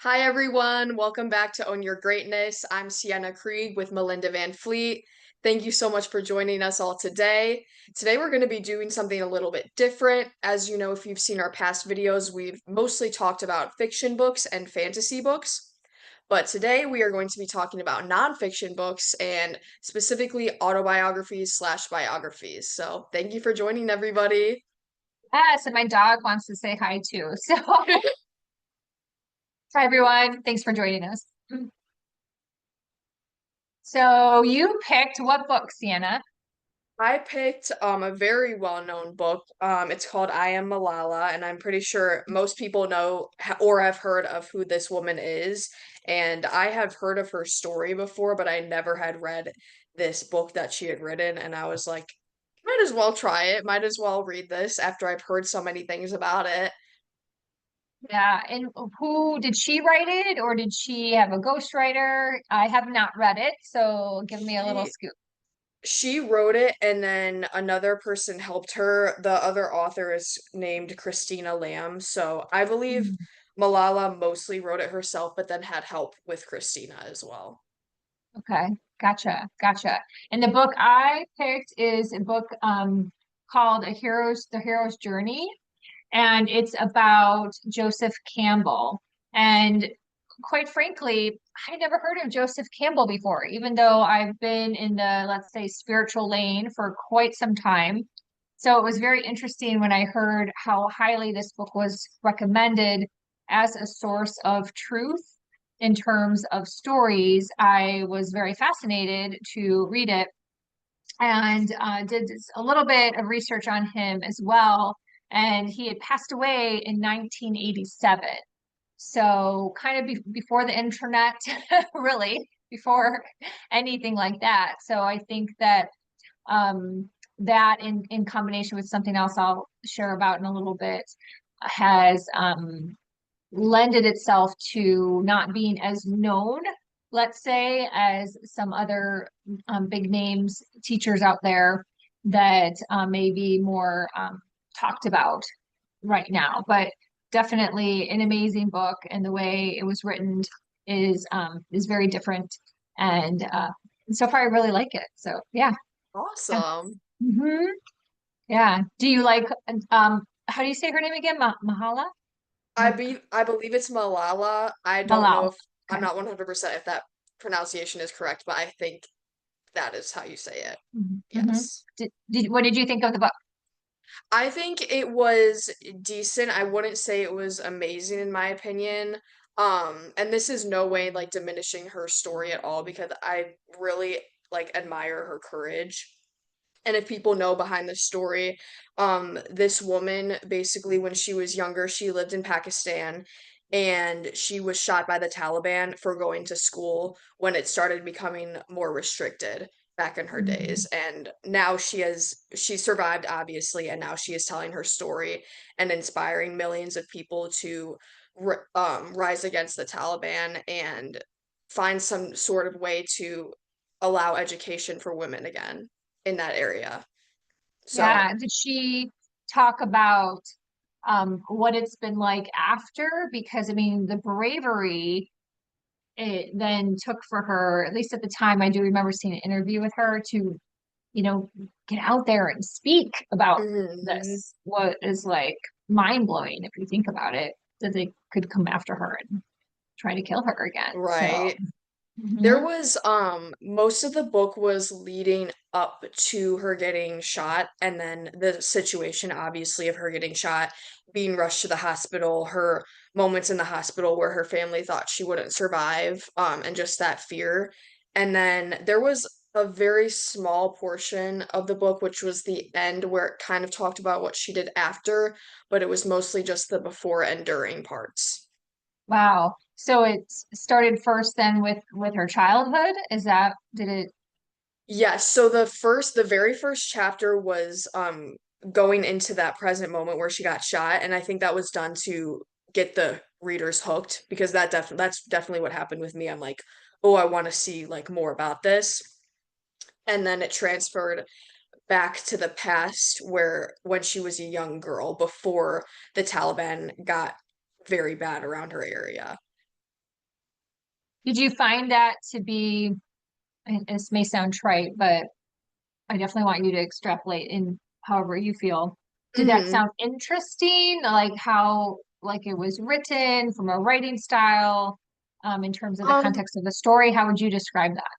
Hi, everyone. Welcome back to Own Your Greatness. I'm Sienna Krieg with Melinda Van Fleet. Thank you so much for joining us all today. Today, we're going to be doing something a little bit different. As you know, if you've seen our past videos, we've mostly talked about fiction books and fantasy books. But today, we are going to be talking about nonfiction books and specifically autobiographies slash biographies. So, thank you for joining, everybody. Yes, and my dog wants to say hi too. So, hi everyone. Thanks for joining us. So, you picked what book, Sienna? I picked a very well-known book. It's called I Am Malala, and I'm pretty sure most people know or have heard of who this woman is. And I have heard of her story before, but I never had read this book that she had written, and I was like, might as well try it, might as well read this after I've heard so many things about it. Yeah, and who did she write it or did she have a ghostwriter? I have not read it, so give me a little She scoop. she wrote it and then another person helped her. The other author is named Christina Lamb. So I believe Mhm. Malala mostly wrote it herself, but then had help with Christina as well. Okay, gotcha. And the book I picked is a book called The Hero's Journey. And it's about Joseph Campbell. And quite frankly, I had never heard of Joseph Campbell before, even though I've been in the, let's say, spiritual lane for quite some time. So it was very interesting when I heard how highly this book was recommended as a source of truth in terms of stories. I was very fascinated to read it and did a little bit of research on him as well. And he had passed away in 1987. So, kind of before the internet, really, before anything like that. So, I think that that in combination with something else I'll share about in a little bit has lended itself to not being as known, let's say, as some other big names teachers out there that may be more talked about right now. But definitely an amazing book, and the way it was written is very different. And so far, I really like it. So yeah, yeah. Awesome. hmm yeah. Do you like how do you say her name again? Mahala? I believe it's Malala. I don't know Malal. if I'm Okay. not 100% if that pronunciation is correct, but I think that is how you say it. Mm-hmm. Yes. What did you think of the book? I think it was decent. I wouldn't say it was amazing in my opinion. And this is no way like diminishing her story at all because I really like admire her courage. And if people know behind the story, this woman basically when she was younger, she lived in Pakistan and she was shot by the Taliban for going to school when it started becoming more restricted back in her Mhm. days. And now she survived obviously, and now she is telling her story and inspiring millions of people to rise against the Taliban and find some sort of way to allow education for women again in that area. So, Yeah, did she talk about what it's been like after? Because I mean, the bravery it then took for her, at least at the time, I do remember seeing an interview with her to, you know, get out there and speak about mhm, this. What is like mind blowing if you think about it, that they could come after her and try to kill her again. So, right. There mhm. was most of the book was leading up to her getting shot and then the situation obviously of her getting shot, being rushed to the hospital, her moments in the hospital where her family thought she wouldn't survive, and just that fear. And then there was a very small portion of the book which was the end where it kind of talked about what she did after, but it was mostly just the before and during parts. Wow. So it started first then with her childhood. Is that did it? Yes, so the very first chapter was going into that present moment where she got shot, and I think that was done to get the readers hooked because that's definitely what happened with me. I'm like, "Oh, I want to see like more about this." And then it transferred back to the past where when she was a young girl before the Taliban got very bad around her area. Did you find that to be, and this may sound trite, but I definitely want you to extrapolate in however you feel. Did that Hmm. sound interesting? Like how like it was written from a writing style, in terms of the Um, context of the story? How would you describe that?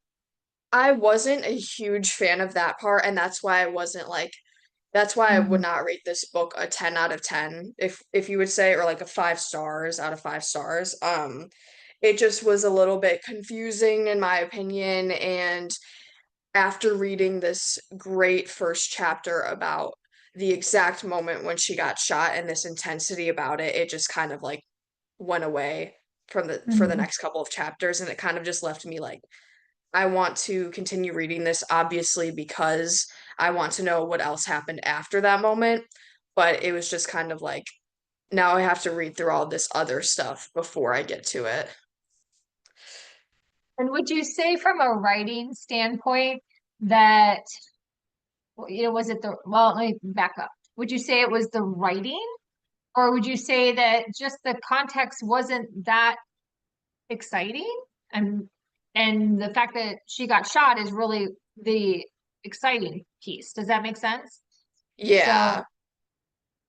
I wasn't a huge fan of that part, and that's why I wasn't like that's why I would Mhm. not rate this book a 10 out of 10 if you would say, or like a 5 stars out of 5 stars. It just was a little bit confusing in my opinion, and after reading this great first chapter about the exact moment when she got shot and this intensity about it, it just kind of like went away from the for the Mhm. next couple of chapters, and it kind of just left me like I want to continue reading this obviously because I want to know what else happened after that moment, but it was just kind of like now I have to read through all this other stuff before I get to it. And would you say from a writing standpoint that, was it well, let me back up. Would you say it was the writing, or would you say that just the context wasn't that exciting? And and the fact that she got shot is really the exciting piece. Does that make sense? Yeah. So,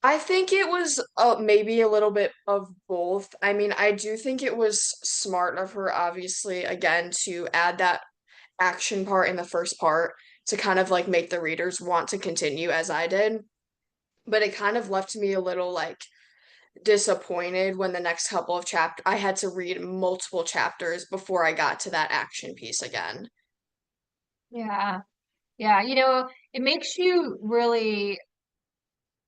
I think it was maybe a little bit of both. I mean, I do think it was smart of her, obviously, again, to add that action part in the first part to kind of like make the readers want to continue as I did. But it kind of left me a little like disappointed when the next couple of chapters I had to read multiple chapters before I got to that action piece again. yeah. Yeah, it makes you really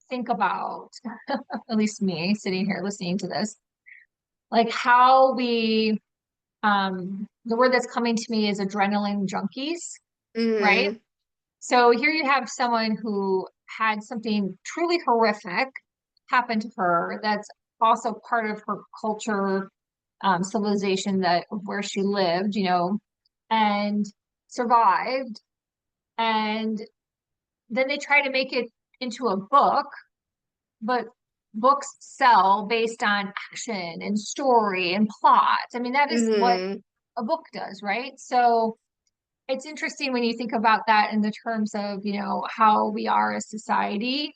think about, at least me sitting here listening to this, like how the word that's coming to me is adrenaline junkies, right? Hmm. So here you have someone who had something truly horrific happen to her that's also part of her culture, civilization that where she lived, and survived. And then they try to make it into a book, but books sell based on action and story and plot. I mean, that is what Hmm. a book does, right? So it's interesting when you think about that in the terms of, how we are as society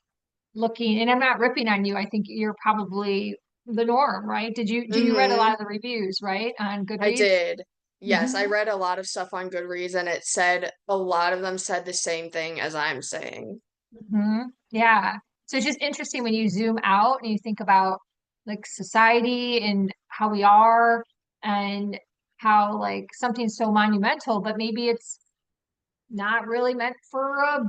looking, and I'm not ripping on you. I think you're probably the norm, right? Do you read a lot Hmm. of the reviews, right, on I Goodreads? did. Yes, I Hmm. read a lot of stuff on Goodreads and it said a lot of them said the same thing as I'm saying. Hmm. Yeah. So it's just interesting when you zoom out and you think about like society and how we are and how like something so monumental, but maybe it's not really meant for a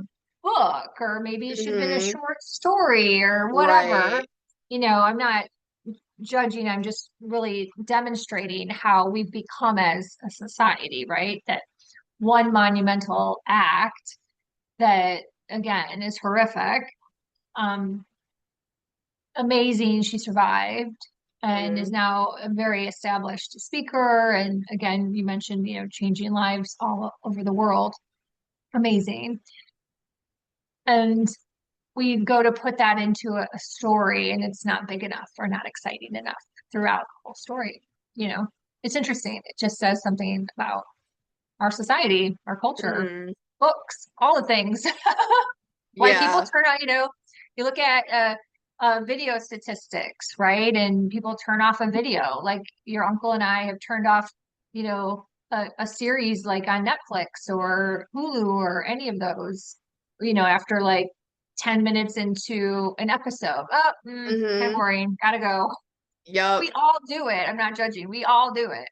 book, or maybe it should have been a Hmm. short story or whatever. Right. I'm not judging, I'm just really demonstrating how we've become as a society, right? That one monumental act that again is horrific, um, amazing she survived and is Hmm. now a very established speaker. And again, you mentioned, changing lives all over the world. Amazing. And we go to put that into a story and it's not big enough or not exciting enough throughout the whole story. You know, it's interesting. It just says something about our society, our culture, Hmm. books, all the things. Why people Yeah. turn on, you look at video statistics, right? And people turn off a video. Like your uncle and I have turned off, a series like on Netflix or Hulu or any of those, after like 10 minutes into an episode. Oh, kind of Hmm. boring. Gotta go. We Yup. all do it. I'm not judging. We all do it,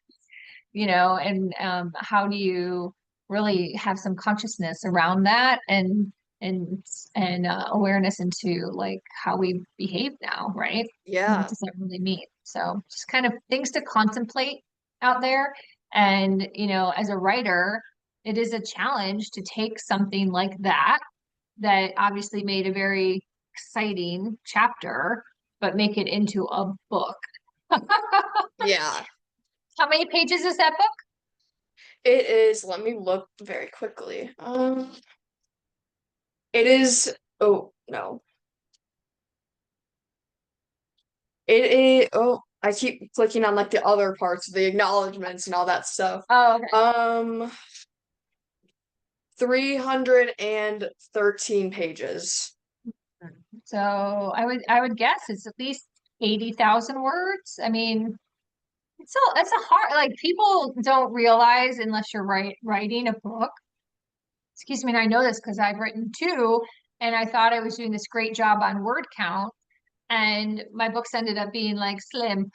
and how do you really have some consciousness around that and awareness into like how we behave now, right? And what Yeah. does that really mean? So just kind of things to contemplate out there. And as a writer, it is a challenge to take something like that obviously made a very exciting chapter, but make it into a book. Yeah. How many pages is that book? It is, let me look very quickly. It is, oh no. It is, oh, I keep clicking on like the other parts, the acknowledgments and all that stuff. Oh, okay. Um, 313 pages. So I would guess it's at least 80,000 words. I mean, it's a hard, like, people don't realize unless you're writing a book. Excuse me, and I know this because I've written two, and I thought I was doing this great job on word count, and my books ended up being like slim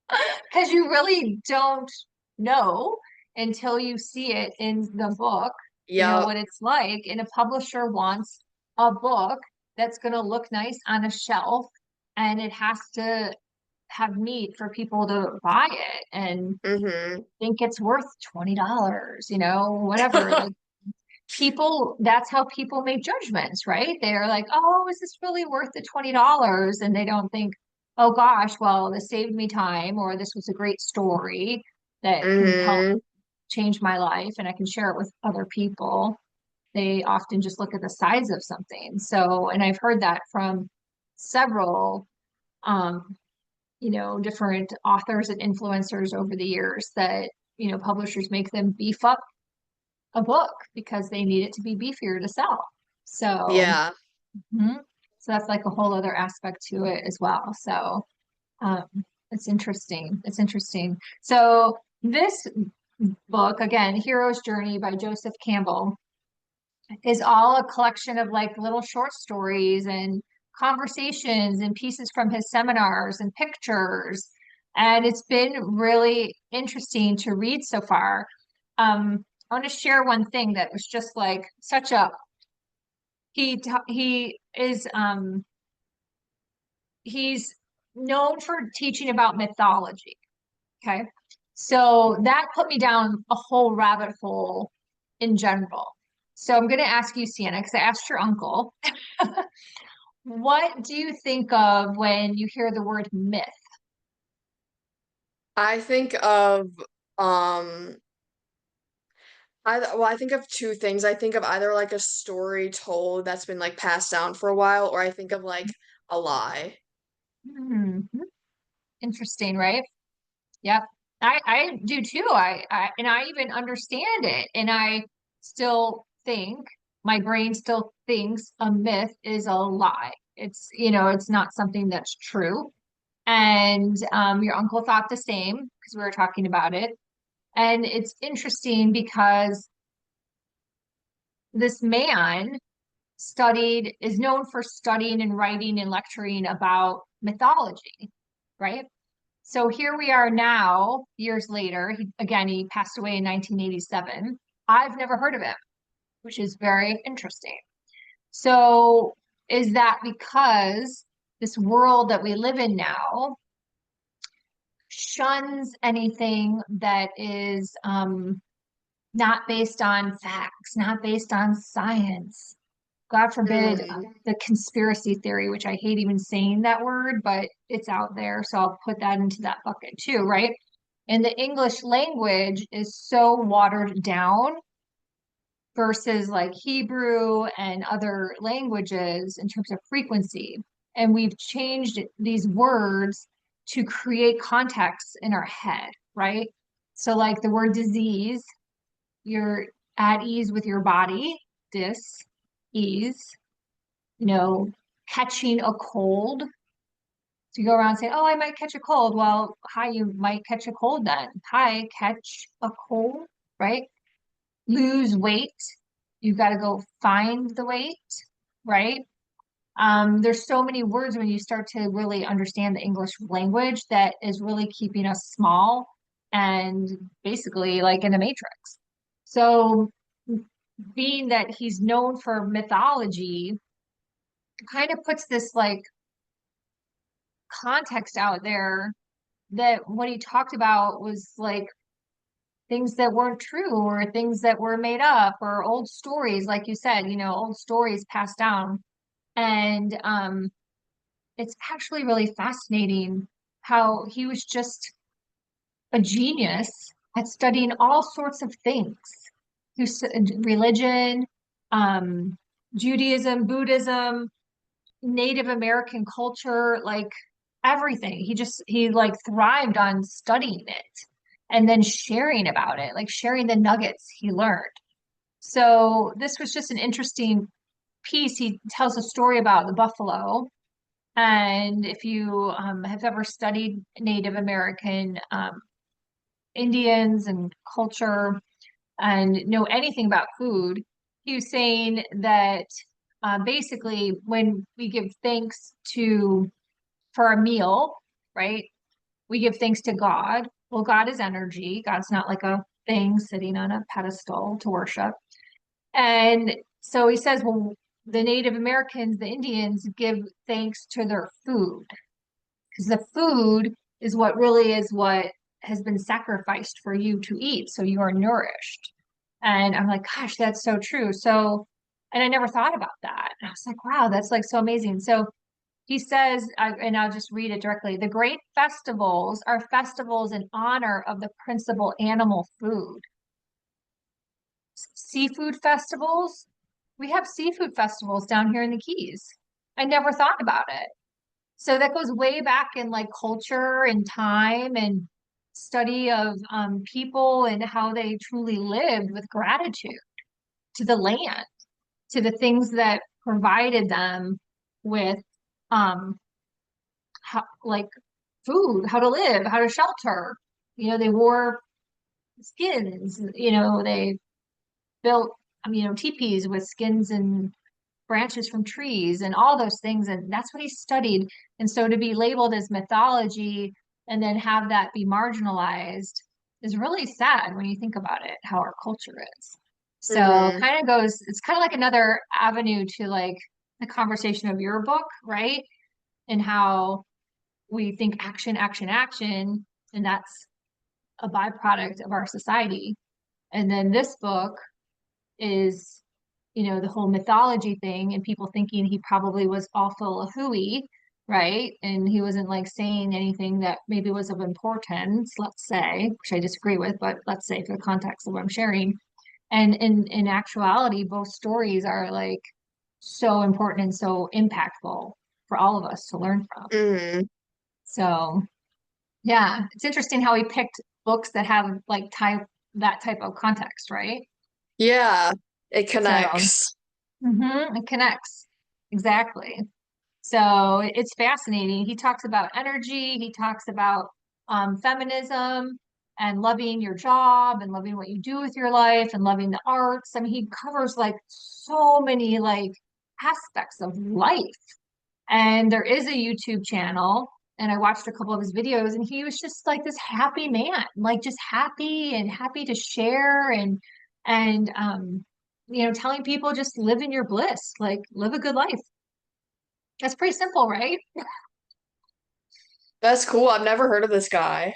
because you really don't know until you see it in the book, Yep. what it's like. And a publisher wants a book that's going to look nice on a shelf, and it has to have meat for people to buy it and Mm-hmm. think it's worth $20, whatever. Like, people, that's how people make judgments, right? They're like, oh, is this really worth the $20? And they don't think, oh gosh, well, this saved me time, or this was a great story that can help Mm-hmm. change my life and I can share it with other people. They often just look at the size of something. So, and I've heard that from several, um, different authors and influencers over the years that, publishers make them beef up a book because they need it to be beefier to sell. So, Yeah. mhm. So that's like a whole other aspect to it as well. So, um, it's interesting. It's interesting. So this book, again, Hero's Journey by Joseph Campbell, is all a collection of like little short stories and conversations and pieces from his seminars and pictures. And it's been really interesting to read so far. I want to share one thing that was just like such a he is he's known for teaching about mythology. Okay. So that put me down a whole rabbit hole in general. So I'm going to ask you, Sienna, because I asked your uncle, what do you think of when you hear the word myth? I think of um I think of two things. I think of either like a story told that's been like passed down for a while, or I think of like a lie. Hmm. Interesting, right? Yep. I do too. And I even understand it. And I still think my brain still thinks a myth is a lie. It's not something that's true. And your uncle thought the same because we were talking about it. And it's interesting because this man is known for studying and writing and lecturing about mythology, right? So here we are now, years later. He passed away in 1987. I've never heard of him, which is very interesting. So is that because this world that we live in now shuns anything that is not based on facts, not based on science? God forbid, Hmm. the conspiracy theory, which I hate even saying that word, but it's out there. So I'll put that into that bucket too, right? And the English language is so watered down versus like Hebrew and other languages in terms of frequency. And we've changed these words to create context in our head, right? So, like the word disease, you're at ease with your body, dis, ease, you know, catching a cold. So you go around saying, oh, I might catch a cold. Well, hi, you might catch a cold then. Hi, catch a cold, right? Lose weight. You've got to go find the weight, right? There's so many words when you start to really understand the English language that is really keeping us small and basically like in a matrix. So, being that he's known for mythology, kind of puts this like context out there that what he talked about was like things that weren't true or things that were made up or old stories, like you said, old stories passed down. And it's actually really fascinating how he was just a genius at studying all sorts of things, religion, um, Judaism, Buddhism, Native American culture, like. everything. He like thrived on studying it and then sharing about it, like sharing the nuggets he learned. So this was just an interesting piece. He tells a story about the buffalo. And if you have ever studied Native American Indians and culture and know anything about food, he was saying that basically when we give thanks to for a meal, right? We give thanks to God. Well, God is energy. God's not like a thing sitting on a pedestal to worship. And so he says, well, the Native Americans, the Indians, give thanks to their food because the food is what really is what has been sacrificed for you to eat. So you are nourished. And I'm like, gosh, that's so true. So, and I never thought about that. And I was like, wow, that's like so amazing. So he says, and I'll just read it directly, the great festivals are festivals in honor of the principal animal food. Seafood festivals, we have seafood festivals down here in the Keys. I never thought about it. So that goes way back in like culture and time and study of people and how they truly lived with gratitude to the land, to the things that provided them with like food, how to live, how to shelter. They wore skins, they built, teepees with skins and branches from trees and all those things. And that's what he studied. And so to be labeled as mythology and then have that be marginalized is really sad when you think about it, how our culture is. So Mm-hmm. kind of goes, it's kind of like another avenue to like the conversation of your book, right? And how we think action, action, action, and that's a byproduct of our society. And then this book is, the whole mythology thing and people thinking he probably was awful a hooey, right? And he wasn't like saying anything that maybe was of importance, let's say, which I disagree with, but let's say for the context of what I'm sharing. And in actuality, both stories are like so important and so impactful for all of us to learn from. Mm-hmm. So yeah, it's interesting how he picked books that have like that type of context, right? Yeah, it So connects. it connects. Exactly. So it's fascinating. He talks about energy, he talks about feminism and loving your job and loving what you do with your life and loving the arts. I mean, he covers like so many like aspects of life. And there is a YouTube channel, and I watched a couple of his videos, and he was just like this happy man, like just happy and happy to share and telling people just live in your bliss, like live a good life. That's pretty simple, right? That's cool. I've never heard of this guy.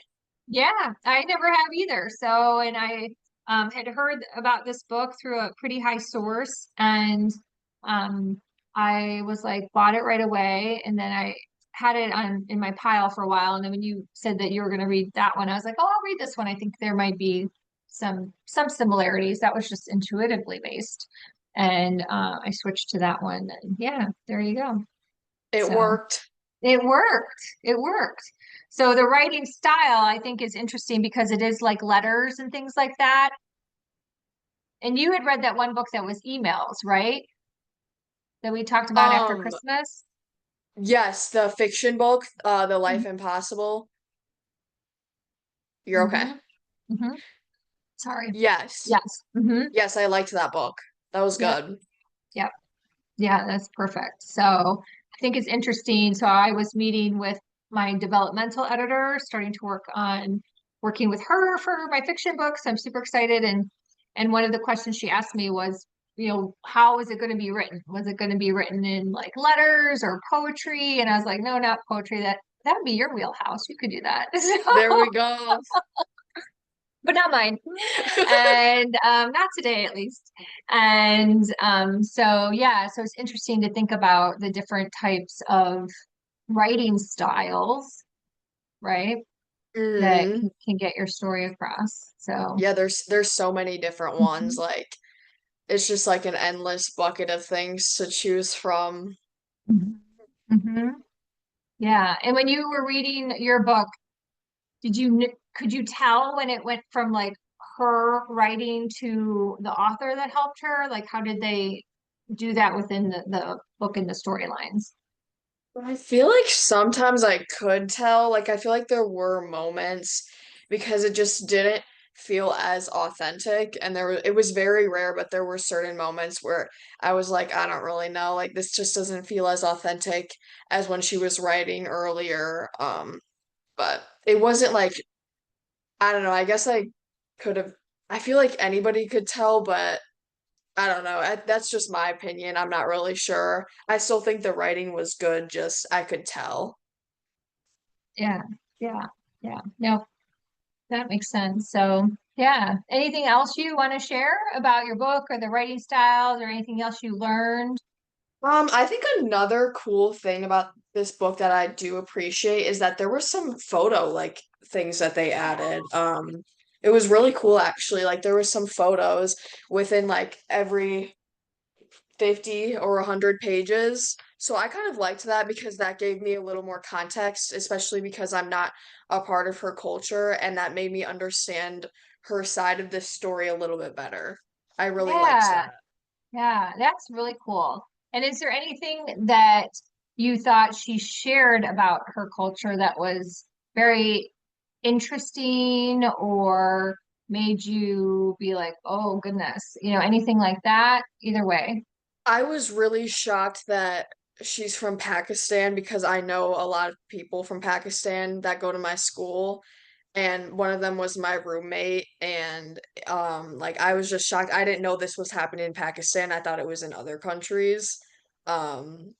Yeah, I never have either. So, and I had heard about this book through a pretty high source, and um, I was like, bought it right away, and then I had it on in my pile for a while. And then when you said that you were going to read that one, I was like, oh, I'll read this one. I think there might be some similarities. That was just intuitively based, and I switched to that one. And yeah, there you go. It So. worked. It worked. It worked. So the writing style, I think, is interesting because it is like letters and things like that. And you had read that one book that was emails, right? That we talked about after Um, Christmas. yes, the fiction book, The Life Hmm. Impossible. You're okay. Hmm. Hmm. Sorry. Yes. Yes. Hmm. Yes, I liked that book. That was Yep. good. Yep. Yeah, that's perfect. So I think it's interesting. So I was meeting with my developmental editor, starting to work on working with her for my fiction books. I'm super excited. And one of the questions she asked me was, how is it going to be written? Was it going to be written in like letters or poetry? And I was like, no, not poetry. That would be your wheelhouse. You could do that. There we go. But not mine. And not today at least. And so yeah, so it's interesting to think about the different types of writing styles, right? That Hmm. can get your story across. So Yeah, there's so many different ones. mhm. Like it's just like an endless bucket of things to choose from. Mhm. Mhm. Yeah. And when you were reading your book, could you tell when it went from like her writing to the author that helped her? Like how did they do that within the book and the storylines? I feel like sometimes I could tell, like I feel like there were moments because it just didn't feel as authentic and it was very rare, but there were certain moments where I was like, I don't really know, like this just doesn't feel as authentic as when she was writing earlier. But it wasn't like I don't know, I guess I could have I feel like anybody could tell, but I don't know. That's just my opinion. I'm not really sure. I still think the writing was good, just I could tell. Yeah. Yeah. Yeah. No, that makes sense. So, yeah. Anything else you want to share about your book or the writing styles or anything else you learned? I think another cool thing about this book that I do appreciate is that there were some photo like things that they added. It was really cool actually. Like there were some photos within like every 50 or 100 pages. So I kind of liked that because that gave me a little more context, especially because I'm not a part of her culture, and that made me understand her side of this story a little bit better. I really liked Yeah. that. Yeah. That's really cool. And is there anything that you thought she shared about her culture that was very interesting or made you be like, oh goodness, anything like that? Either way. I was really shocked that she's from Pakistan because I know a lot of people from Pakistan that go to my school, and one of them was my roommate, and like I was just shocked. I didn't know this was happening in Pakistan. I thought it was in other countries.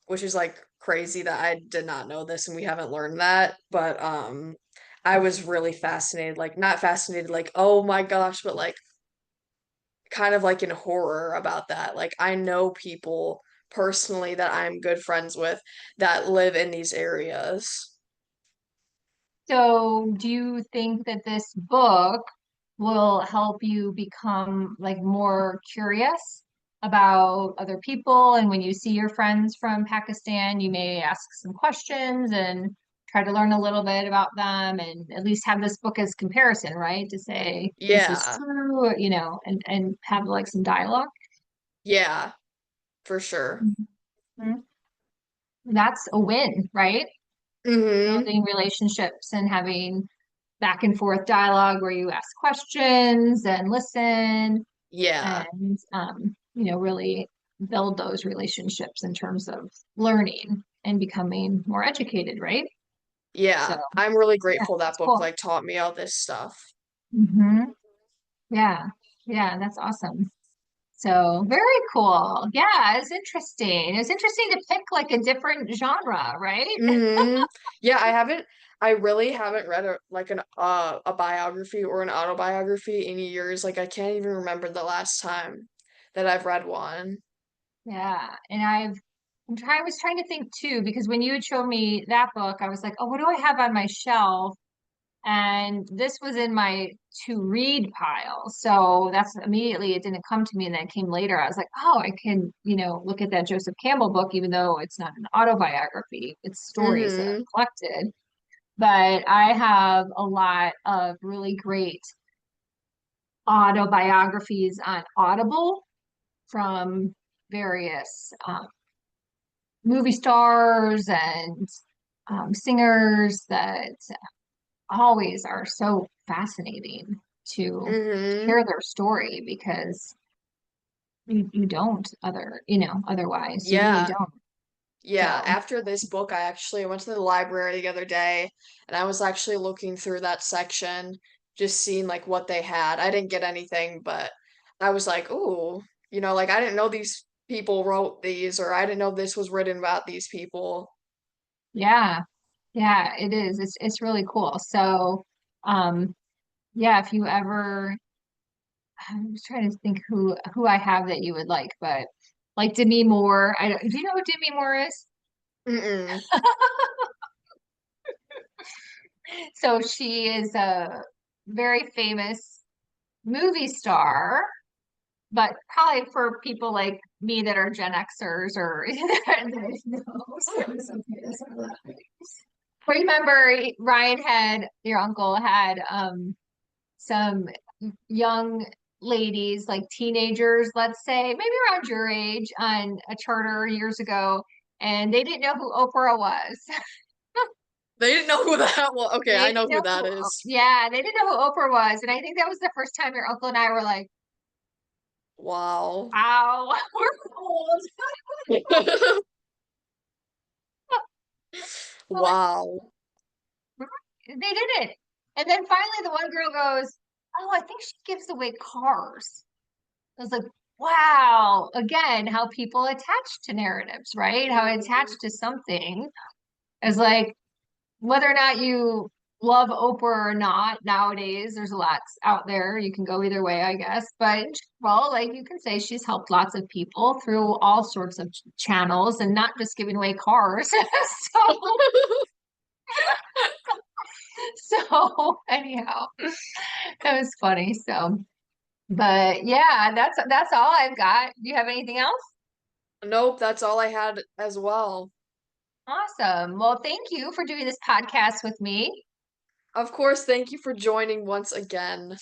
Which is like crazy that I did not know this and we haven't learned that, but I was really fascinated, like not fascinated like oh my gosh, but like kind of like in horror about that. Like I know people personally that I'm good friends with that live in these areas. So, do you think that this book will help you become like more curious about other people? And when you see your friends from Pakistan, you may ask some questions and try to learn a little bit about them and at least have this book as comparison, right? To say this is Yeah. true, and have like some dialogue. Yeah, for sure. Mhm. That's a win, right? Mm-hmm. Building relationships and having back and forth dialogue where you ask questions and listen Yeah. and really build those relationships in terms of learning and becoming more educated, right? So Yeah. I'm really yeah, grateful that that's book cool. like taught me all this stuff. Yeah, yeah, that's awesome. So very cool. Yeah, it's interesting. It's interesting to pick like a different genre, right? Mm-hmm. Yeah, I really haven't read a biography or an autobiography in years. Like I can't even remember the last time that I've read one. Yeah, and I was trying to think too, because when you had shown me that book, I was like, oh, what do I have on my shelf? And this was in my to read pile. So that's immediately it didn't come to me. And then it came later. I was like, oh, I can, look at that Joseph Campbell book, even though it's not an autobiography, it's stories that Mm-hmm. I've collected. But I have a lot of really great autobiographies on Audible from various movie stars and singers that always are so fascinating to Mm-hmm. hear their story because you don't otherwise you really Yeah. don't. Yeah, So after this book, I went to the library the other day and I was actually looking through that section, just seeing like what they had. I didn't get anything, but I was like, ooh, like I didn't know these people wrote these, or I didn't know this was written about these people. yeah, yeah, it is. It's really cool. So um yeah, if you ever I was trying to think who I have that you would like, but like Demi Moore. I don't, do you know who Demi Moore is? Mm-mm. So she is a very famous movie star, but probably for people like me that are Gen Xers or remember Ryan had your uncle had some young ladies, like teenagers, let's say, maybe around your age, on a charter years ago, and they didn't know who Oprah was. They didn't know who that was. Okay, They I know didn't who know that who, is. yeah, they didn't know who Oprah was. And I think that was the first time your uncle and I were like, Wow. wow, we're old. Wow. They didn't. And then finally the one girl goes, oh, I think she gives away cars. I was like, wow, again, how people attach to narratives, right? How attached to something is like whether or not you love Oprah or not nowadays, there's lots out there. You can go either way, I guess. But well, like you can say she's helped lots of people through all sorts of channels and not just giving away cars. So so anyhow, that was funny. So but yeah, that's all I've got. Do you have anything else? Nope, that's all I had as well. Awesome. Well, thank you for doing this podcast with me. Of course, thank you for joining once again.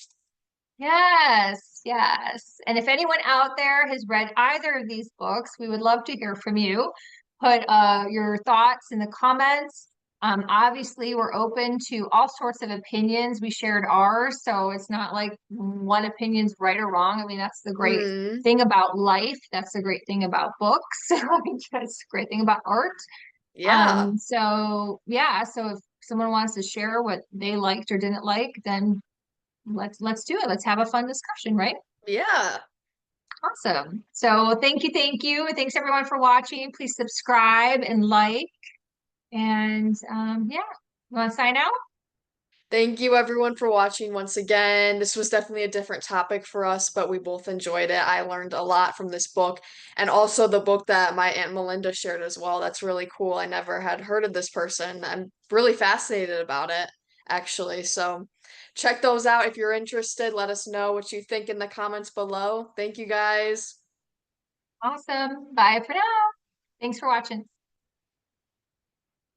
Yes, yes. And if anyone out there has read either of these books, we would love to hear from you. Put your thoughts in the comments. Obviously, we're open to all sorts of opinions. We shared ours, so it's not like one opinion's right or wrong. I mean, that's the great Hmm. thing about life. That's the great thing about books. That's the great thing about art. Yeah. So yeah, so if someone wants to share what they liked or didn't like, then let's do it. Let's have a fun discussion, right? Yeah. Awesome. So thank you, thank you. Thanks everyone for watching. Please subscribe and like. And yeah, you want to sign out? Thank you everyone for watching once again. This was definitely a different topic for us, but we both enjoyed it. I learned a lot from this book and also the book that my Aunt Melinda shared as well. That's really cool. I never had heard of this person. I'm really fascinated about it, actually. So check those out if you're interested. Let us know what you think in the comments below. Thank you guys. Awesome. Bye for now. Thanks for watching.